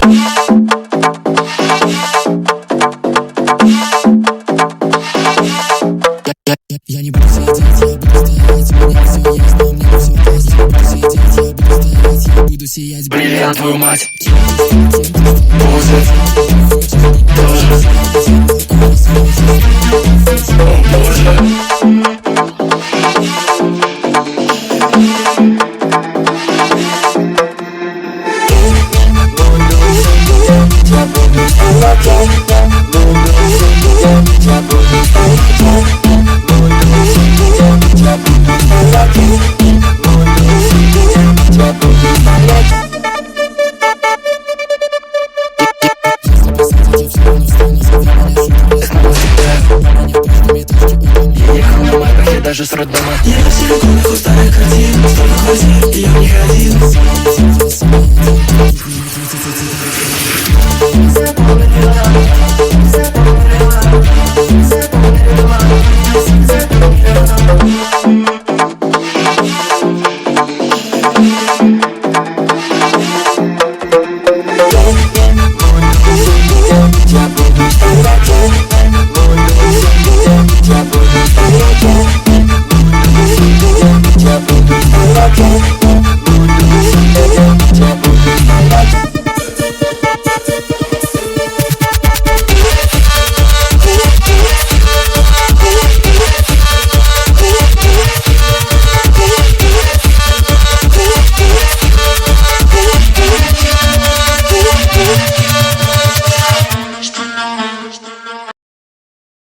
Я не буду сидеть, я буду стоять. Мне все ясно, мне все ясно. Я буду сидеть, я буду стоять. Я буду сиять, бриллиант, твою мать. Будет Тоже. О боже. Я ехал на майбахе даже с роддома. Я на силиконах у старых картин, столько квартир, и я в них один.